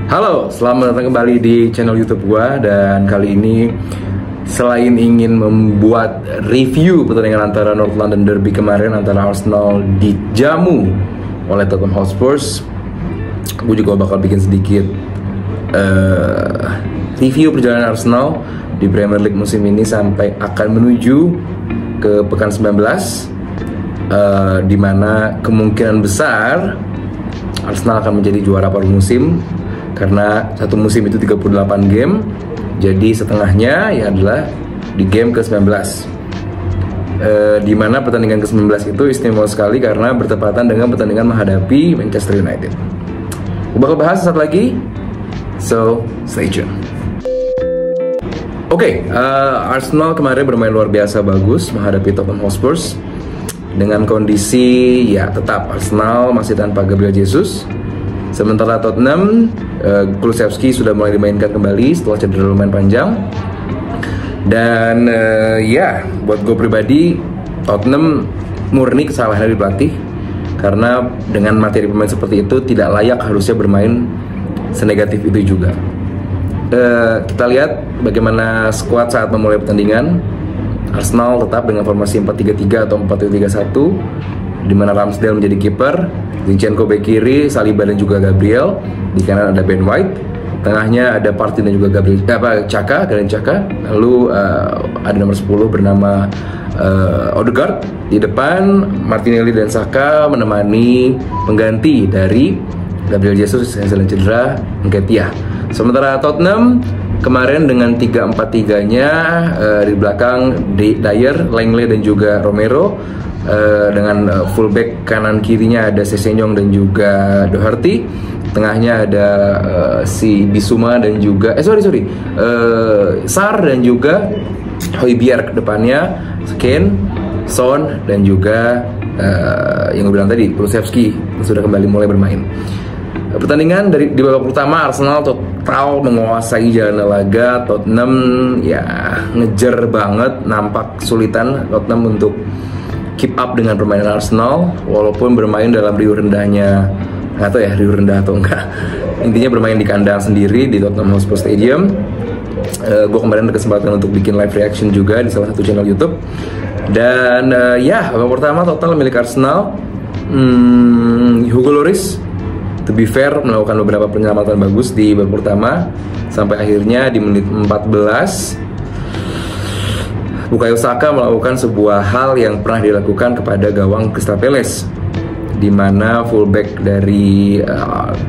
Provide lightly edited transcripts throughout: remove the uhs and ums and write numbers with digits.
Halo, selamat datang kembali di channel YouTube gua. Dan kali ini selain ingin membuat review pertandingan antara North London Derby kemarin antara Arsenal dijamu oleh Tottenham Hotspur, gue juga bakal bikin sedikit review perjalanan Arsenal di Premier League musim ini sampai akan menuju ke pekan 19, di mana kemungkinan besar Arsenal akan menjadi juara paruh musim. Karena satu musim itu 38 game, jadi setengahnya ya adalah di game ke-19, di mana pertandingan ke-19 itu istimewa sekali karena bertepatan dengan pertandingan menghadapi Manchester United. Gue bakal bahas saat lagi, so stay tune. Arsenal kemarin bermain luar biasa bagus menghadapi Tottenham Hotspur dengan kondisi ya tetap Arsenal masih tanpa Gabriel Jesus. Sementara Tottenham, Kulusevski sudah mulai dimainkan kembali setelah cedera lumayan panjang. Dan buat gue pribadi, Tottenham murni kesalahan dari pelatih. Karena dengan materi pemain seperti itu tidak layak harusnya bermain senegatif itu juga. Kita lihat bagaimana skuad saat memulai pertandingan. Arsenal tetap dengan formasi 4-3-3 atau 4-3-1, di mana Ramsdale menjadi kiper, Zinchenko bek kiri, Saliba dan juga Gabriel. Di kanan ada Ben White, tengahnya ada Partey dan juga Granit Xhaka. Lalu ada nomor 10 bernama Odegaard. Di depan Martinelli dan Saka menemani pengganti dari Gabriel Jesus yang sedang cedera, Nketiah. Sementara Tottenham kemarin dengan 3-4-3-nya, di belakang Dyer, Langley dan juga Romero. Dengan fullback kanan kirinya ada Sessegnon dan juga Doherty, tengahnya ada si Bissouma dan juga Sarr dan juga Højbjerg, depannya Kane, Son dan juga yang gue bilang tadi Kulusevski sudah kembali mulai bermain. Pertandingan di babak pertama Arsenal total menguasai jalan laga. Tottenham ya ngejar banget, nampak kesulitan Tottenham untuk keep up dengan permainan Arsenal, walaupun bermain dalam riuh rendahnya, nggak tahu ya riuh rendah atau enggak. Intinya bermain di kandang sendiri di Tottenham Hotspur Stadium. Gue kemarin ada kesempatan untuk bikin live reaction juga di salah satu channel YouTube. Dan babak pertama total milik Arsenal. Hugo Lloris, to be fair, melakukan beberapa penyelamatan bagus di babak pertama sampai akhirnya di menit 14. Bukayo Saka melakukan sebuah hal yang pernah dilakukan kepada gawang Crystal Palace, di mana fullback dari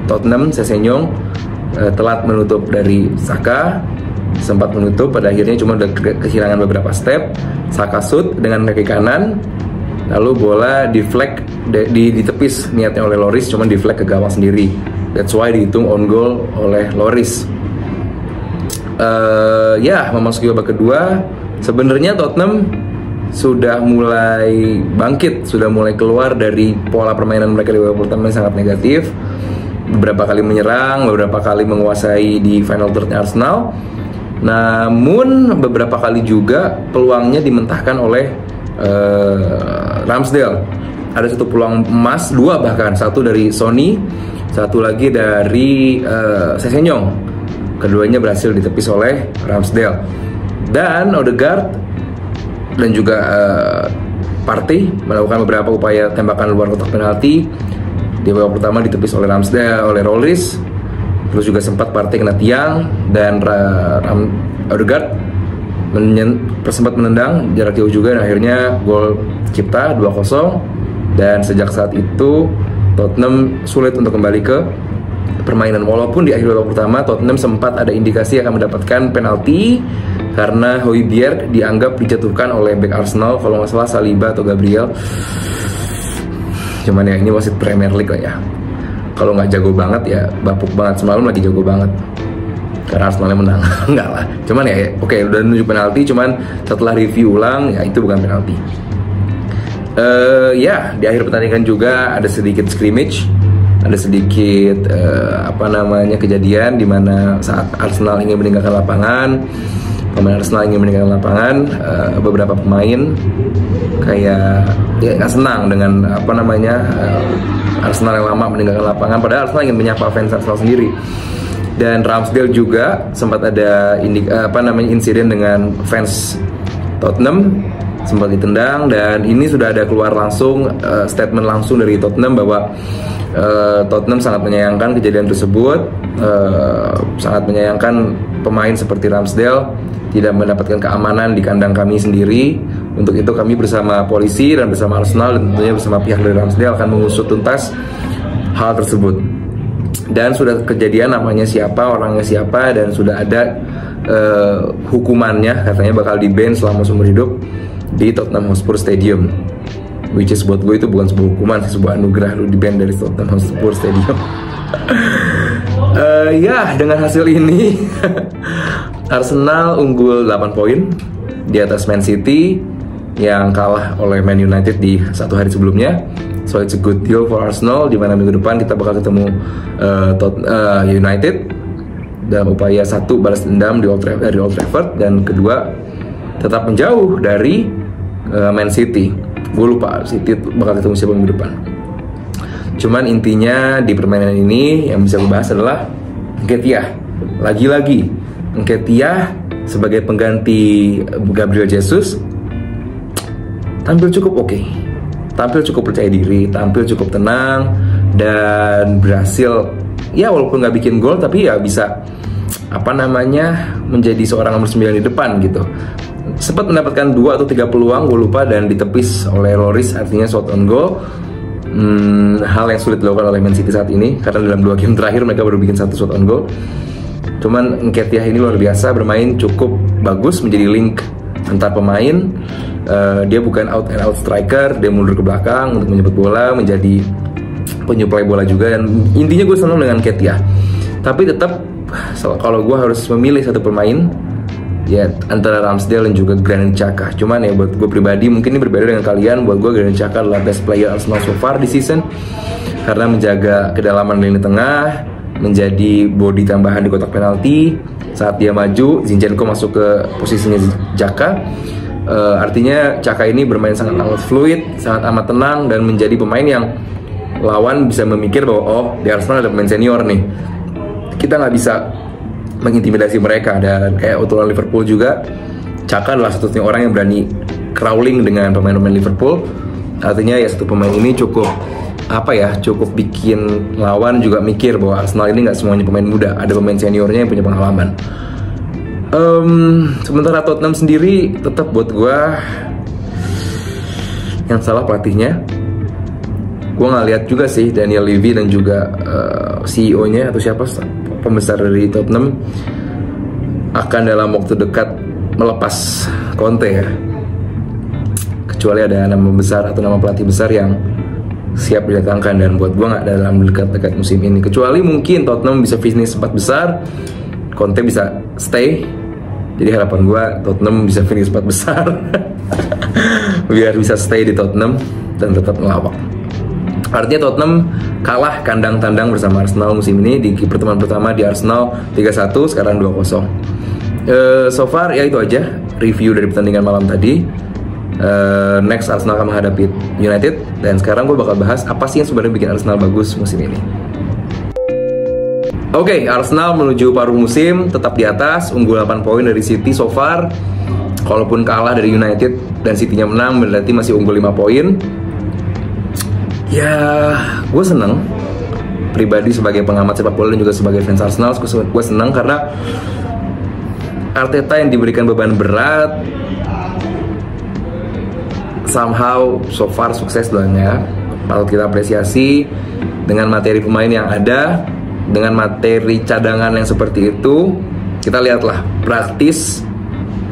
Tottenham, Sessegnon, telat menutup dari Saka, sempat menutup, pada akhirnya cuma kehilangan beberapa step. Saka shoot dengan kaki kanan, lalu bola deflect, ditepis niatnya oleh Lloris, cuma deflect ke gawang sendiri. That's why dihitung on goal oleh Lloris. Memasuki babak kedua, sebenarnya Tottenham sudah mulai bangkit, sudah mulai keluar dari pola permainan mereka di babak pertama yang sangat negatif. Beberapa kali menyerang, beberapa kali menguasai di final third-nya Arsenal. Namun beberapa kali juga peluangnya dimentahkan oleh Ramsdale. Ada satu peluang emas, dua bahkan, satu dari Sonny, satu lagi dari Sessegnon. Keduanya berhasil ditepis oleh Ramsdale. Dan Odegaard dan juga Partey melakukan beberapa upaya tembakan luar kotak penalti. Di babak pertama ditepis oleh Ramsdale, oleh Lloris. Terus juga sempat Partey kena tiang dan Odegaard sempat menendang jarak jauh juga, dan akhirnya gol cipta 2-0. Dan sejak saat itu Tottenham sulit untuk kembali ke permainan, walaupun di akhir babak pertama Tottenham sempat ada indikasi akan mendapatkan penalti karena Højbjerg dianggap dijatuhkan oleh back Arsenal, kalau nggak salah Saliba atau Gabriel. Cuman ya ini wasit Premier League lah ya, kalau nggak jago banget ya bapuk banget. Semalam lagi jago banget karena Arsenalnya menang. Enggak lah, cuman udah nunjuk penalti, cuman setelah review ulang ya itu bukan penalti. Di akhir pertandingan juga ada sedikit scrimmage, ada sedikit kejadian di mana saat Arsenal ingin meninggalkan lapangan, beberapa pemain kayak nggak senang dengan Arsenal yang lama meninggalkan lapangan, padahal Arsenal ingin menyapa fans Arsenal sendiri. Dan Ramsdale juga sempat ada insiden dengan fans Tottenham, sempat ditendang, dan ini sudah ada keluar langsung statement langsung dari Tottenham bahwa Tottenham sangat menyayangkan kejadian tersebut, sangat menyayangkan pemain seperti Ramsdale tidak mendapatkan keamanan di kandang kami sendiri. Untuk itu kami bersama polisi dan bersama Arsenal dan tentunya bersama pihak dari Ramsdale akan mengusut tuntas hal tersebut. Dan sudah kejadian namanya siapa, orangnya siapa, dan sudah ada hukumannya, katanya bakal di-ban selama seumur hidup di Tottenham Hotspur Stadium. Which is buat gue itu bukan sebuah hukuman, sebuah anugerah lu di-ban dari Tottenham Hotspur Stadium. Ya, dengan hasil ini Arsenal unggul 8 poin di atas Man City yang kalah oleh Man United di satu hari sebelumnya. So it's a good deal for Arsenal, di mana minggu depan kita bakal ketemu United dalam upaya satu balas dendam dari Old Trafford, dan kedua tetap menjauh dari Man City. Gue lupa City bakal ketemu siapa minggu depan. Cuman intinya di permainan ini yang bisa gue bahas adalah Nketiah. Lagi-lagi Nketiah sebagai pengganti Gabriel Jesus tampil cukup oke. Tampil cukup percaya diri, tampil cukup tenang, dan berhasil, ya walaupun nggak bikin gol, tapi ya bisa menjadi seorang nomor 9 di depan gitu. Sempat mendapatkan 2 atau 3 peluang, gue lupa, dan ditepis oleh Lloris, artinya shot on goal. Hal yang sulit dilakukan oleh Man City saat ini, karena dalam 2 game terakhir mereka baru bikin 1 shot on goal. Cuman Nketiah ini luar biasa, bermain cukup bagus, menjadi link antar pemain. Dia bukan out and out striker, dia mundur ke belakang untuk menyebut bola, menjadi penyuplai bola juga, dan intinya gue senang dengan Nketiah. Tapi tetap kalau gue harus memilih satu pemain, ya antara Ramsdale dan juga Granit Xhaka. Cuman ya buat gue pribadi, mungkin ini berbeda dengan kalian, buat gue Granit Xhaka adalah best player Arsenal so far di season, karena menjaga kedalaman lini tengah, menjadi body tambahan di kotak penalti. Saat dia maju, Zinchenko masuk ke posisinya Xhaka. Artinya Xhaka ini bermain sangat amat fluid, sangat amat tenang, dan menjadi pemain yang lawan bisa memikir bahwa oh, di Arsenal ada pemain senior nih, kita nggak bisa mengintimidasi mereka. Dan kayak waktu lawan Liverpool juga, Xhaka adalah satu-satunya orang yang berani crawling dengan pemain-pemain Liverpool. Artinya ya satu pemain ini cukup cukup bikin lawan juga mikir bahwa Arsenal ini nggak semuanya pemain muda, ada pemain seniornya yang punya pengalaman. Sementara Tottenham sendiri tetap buat gue yang salah pelatihnya. Gue nggak lihat juga sih Daniel Levy dan juga CEO-nya atau siapa pembesar dari Tottenham akan dalam waktu dekat melepas Conte ya, kecuali ada nama besar atau nama pelatih besar yang siap didatangkan. Dan buat gue nggak dalam dekat-dekat musim ini, kecuali mungkin Tottenham bisa finish 4 besar, Conte bisa stay. Jadi harapan gue Tottenham bisa finish 4 besar biar bisa stay di Tottenham dan tetap ngelawak. Artinya Tottenham kalah kandang tandang bersama Arsenal musim ini. Di pertemuan pertama di Arsenal 3-1, sekarang 2-0. So far ya itu aja review dari pertandingan malam tadi. Next Arsenal akan menghadapi United, dan sekarang gue bakal bahas apa sih yang sebenarnya bikin Arsenal bagus musim ini. Oke, Arsenal menuju paruh musim tetap di atas, unggul 8 poin dari City so far. Kalaupun kalah dari United dan City-nya menang, berarti masih unggul 5 poin. Ya, gue seneng pribadi sebagai pengamat sepak bola dan juga sebagai fans Arsenal. Gue seneng karena Arteta yang diberikan beban berat somehow so far sukses doang ya. Patut kita apresiasi dengan materi pemain yang ada, dengan materi cadangan yang seperti itu. Kita lihatlah praktis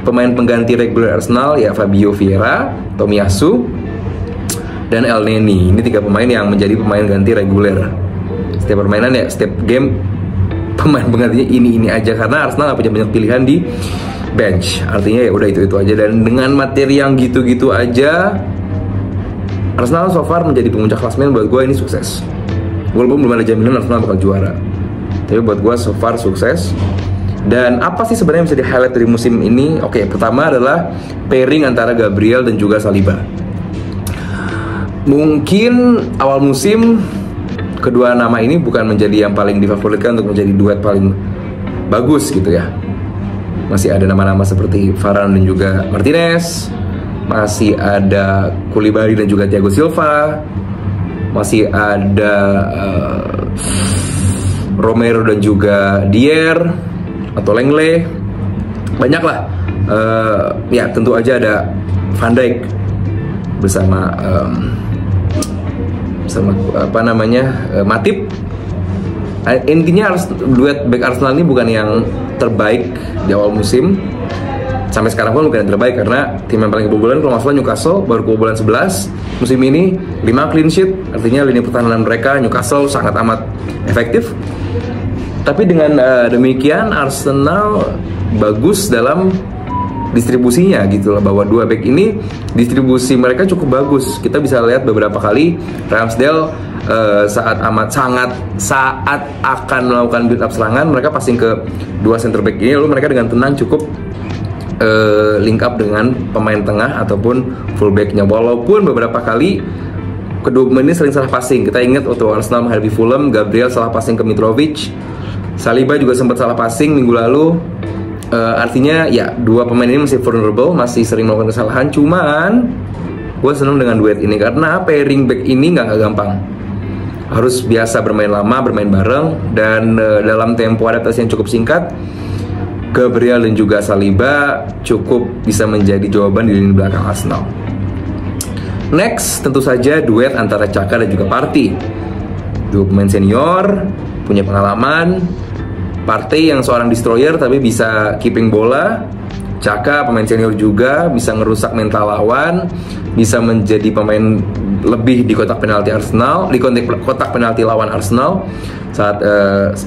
pemain pengganti reguler Arsenal ya, Fabio Vieira, Tomiyasu, dan El Neni. Ini 3 pemain yang menjadi pemain ganti reguler. Setiap permainan ya, setiap game pemain penggantinya ini aja, karena Arsenal gak punya banyak pilihan di bench. Artinya ya udah itu aja, dan dengan materi yang gitu-gitu aja Arsenal so far menjadi pemuncak klasemen. Buat gue ini sukses, walaupun belum ada jaminan Arsenal bakal juara, tapi buat gue so far sukses. Dan apa sih sebenarnya yang bisa di highlight dari musim ini? Oke, pertama adalah pairing antara Gabriel dan juga Saliba. Mungkin awal musim kedua nama ini bukan menjadi yang paling difavoritkan untuk menjadi duet paling bagus gitu ya. Masih ada nama-nama seperti Varane dan juga Martinez, masih ada Koulibaly dan juga Thiago Silva, masih ada Romero dan juga Dier atau Lenglet, banyak lah. Ya tentu aja ada Van Dijk bersama Matip. Intinya duet back Arsenal ini bukan yang terbaik di awal musim. Sampai sekarang pun bukan yang terbaik, karena tim yang paling kebobolan kalau nggak salah Newcastle baru kebobolan 11 musim ini, 5 clean sheet. Artinya lini pertahanan mereka Newcastle sangat amat efektif. Tapi dengan demikian Arsenal bagus dalam distribusinya gitu loh, bahwa dua back ini distribusi mereka cukup bagus. Kita bisa lihat beberapa kali Ramsdale saat akan melakukan build up serangan, mereka passing ke dua center back ini, lalu mereka dengan tenang cukup link up dengan pemain tengah ataupun fullbacknya. Walaupun beberapa kali kedua pemain ini sering salah passing. Kita ingat waktu Arsenal menghadapi Fulham, Gabriel salah passing ke Mitrovic, Saliba juga sempat salah passing minggu lalu. Artinya ya dua pemain ini masih vulnerable, masih sering melakukan kesalahan. Cuman gue seneng dengan duet ini karena pairing back ini nggak gampang. Harus biasa bermain lama, bermain bareng, dan dalam tempo adaptasi yang cukup singkat, Gabriel dan juga Saliba cukup bisa menjadi jawaban di lini belakang Arsenal. Next, tentu saja duet antara Xhaka dan juga Partey. Dua pemain senior, punya pengalaman. Partey yang seorang destroyer tapi bisa keeping bola. Xhaka pemain senior juga, bisa ngerusak mental lawan, bisa menjadi pemain lebih di kotak penalti Arsenal, di kotak penalti lawan Arsenal saat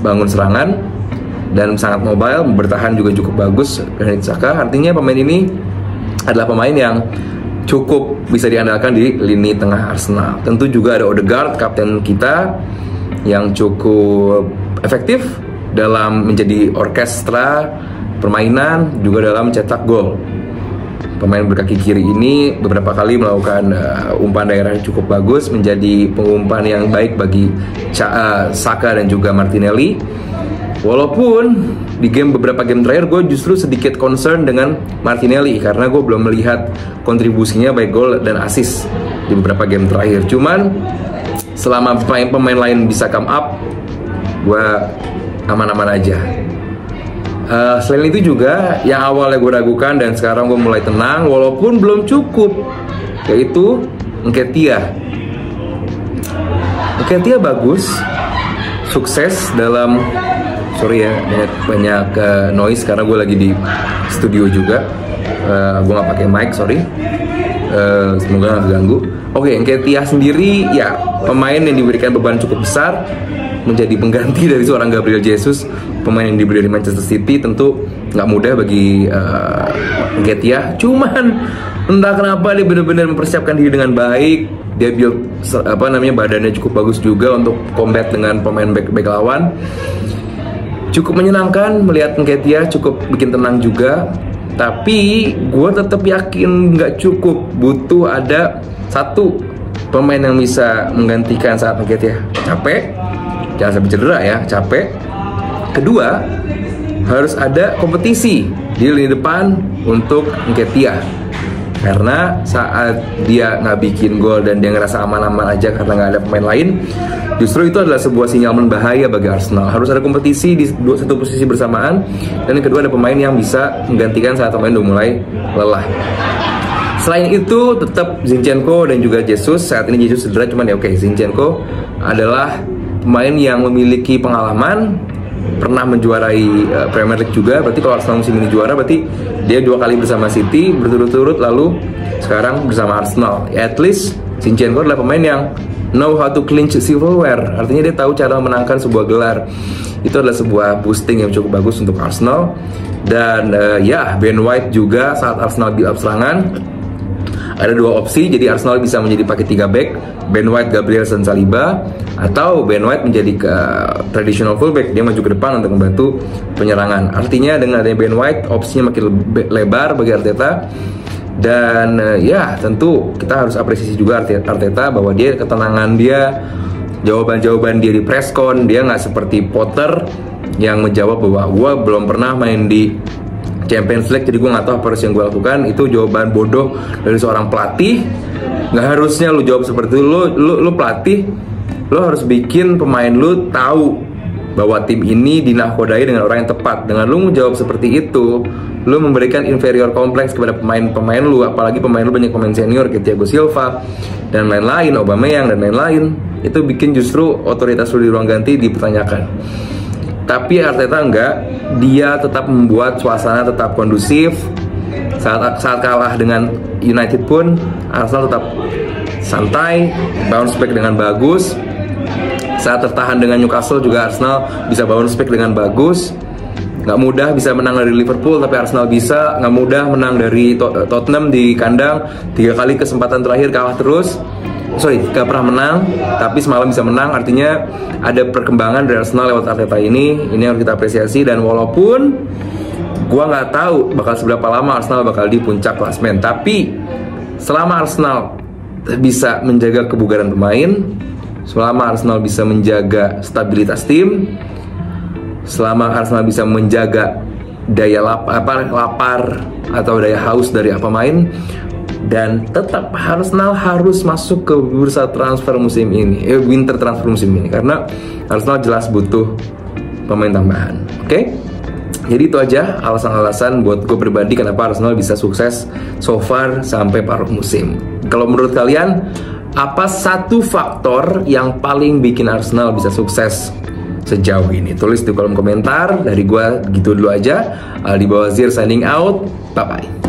bangun serangan. Dan sangat mobile, bertahan juga cukup bagus dari Xhaka. Artinya pemain ini adalah pemain yang cukup bisa diandalkan di lini tengah Arsenal. Tentu juga ada Odegaard, kapten kita, yang cukup efektif dalam menjadi orkestra permainan, juga dalam mencetak gol. Pemain berkaki kiri ini beberapa kali melakukan umpan daerah yang cukup bagus, menjadi pengumpan yang baik bagi Saka dan juga Martinelli. Walaupun di beberapa game terakhir gue justru sedikit concern dengan Martinelli, karena gue belum melihat kontribusinya baik gol dan assist di beberapa game terakhir. Cuman selama pemain lain bisa come up, gue aman-aman aja. Selain itu juga yang awalnya gue ragukan dan sekarang gue mulai tenang walaupun belum cukup, yaitu Nketiah. Nketiah bagus, sukses dalam banyak noise karena gue lagi di studio juga. Gue nggak pakai mic, sorry. Semoga nggak ganggu. Oke, Nketiah sendiri ya pemain yang diberikan beban cukup besar, menjadi pengganti dari seorang Gabriel Jesus, pemain yang dibeli dari Manchester City. Tentu nggak mudah bagi Nketiah. Cuman entah kenapa dia benar-benar mempersiapkan diri dengan baik. Dia build badannya cukup bagus juga untuk combat dengan pemain back lawan. Cukup menyenangkan melihat Nketiah, cukup bikin tenang juga. Tapi gue tetap yakin nggak cukup, butuh ada satu pemain yang bisa menggantikan saat Nketiah capek, jangan sampai cedera ya, capek. Kedua, harus ada kompetisi di lini depan untuk Nketiah, karena saat dia nggak bikin gol dan dia ngerasa aman-aman aja karena nggak ada pemain lain, justru itu adalah sebuah sinyal berbahaya bagi Arsenal. Harus ada kompetisi di satu posisi bersamaan, dan yang kedua ada pemain yang bisa menggantikan saat pemain udah mulai lelah. Selain itu tetap Zinchenko dan juga Jesus. Saat ini Jesus cedera, cuman ya oke, Zinchenko adalah pemain yang memiliki pengalaman, pernah menjuarai Premier League juga. Berarti kalau Arsenal musim ini juara, berarti dia 2 kali bersama City berturut-turut, lalu sekarang bersama Arsenal. Ya, at least Zinchenko adalah pemain yang know how to clinch silverware. Artinya dia tahu cara memenangkan sebuah gelar. Itu adalah sebuah boosting yang cukup bagus untuk Arsenal. Dan Ben White juga saat Arsenal build up serangan, ada 2 opsi. Jadi Arsenal bisa menjadi pakai 3 back, Ben White, Gabriel, dan Saliba, atau Ben White menjadi traditional fullback, dia maju ke depan untuk membantu penyerangan. Artinya dengan adanya Ben White, opsinya makin lebar bagi Arteta. Dan tentu kita harus apresiasi juga Arteta bahwa dia ketenangan dia, jawaban-jawaban dia di press con, dia nggak seperti Potter yang menjawab bahwa gue belum pernah main di Champions League, jadi gue nggak tahu apa harus yang gue lakukan. Itu jawaban bodoh dari seorang pelatih. Nggak harusnya lu jawab seperti itu. Lu pelatih, lu harus bikin pemain lu tahu bahwa tim ini dinakodai dengan orang yang tepat. Dengan lu menjawab seperti itu, lu memberikan inferior kompleks kepada pemain-pemain lu, apalagi pemain lu banyak pemain senior kayak Thiago Silva dan lain-lain, Aubameyang dan lain-lain. Itu bikin justru otoritas lu di ruang ganti dipertanyakan. Tapi Arteta enggak, dia tetap membuat suasana tetap kondusif. Saat kalah dengan United pun Arsenal tetap santai, bounce back dengan bagus. Saat tertahan dengan Newcastle juga Arsenal bisa bounce back dengan bagus. Nggak mudah bisa menang dari Liverpool, tapi Arsenal bisa. Nggak mudah menang dari Tottenham di kandang. 3 kali kesempatan terakhir kalah terus. Gak pernah menang, tapi semalam bisa menang. Artinya ada perkembangan dari Arsenal lewat Arteta ini. Ini harus kita apresiasi. Dan walaupun gua nggak tahu bakal seberapa lama Arsenal bakal di puncak klasmen, tapi selama Arsenal bisa menjaga kebugaran pemain, selama Arsenal bisa menjaga stabilitas tim, selama Arsenal bisa menjaga daya lapar atau daya haus dari pemain, dan tetap Arsenal harus masuk ke bursa transfer musim ini, winter transfer musim ini, karena Arsenal jelas butuh pemain tambahan. Oke? Jadi itu aja alasan-alasan buat gue pribadi kenapa Arsenal bisa sukses so far sampai paruh musim. Kalau menurut kalian, apa satu faktor yang paling bikin Arsenal bisa sukses sejauh ini? Tulis di kolom komentar. Dari gue gitu dulu aja. Aldi Bawazir signing out. Bye-bye.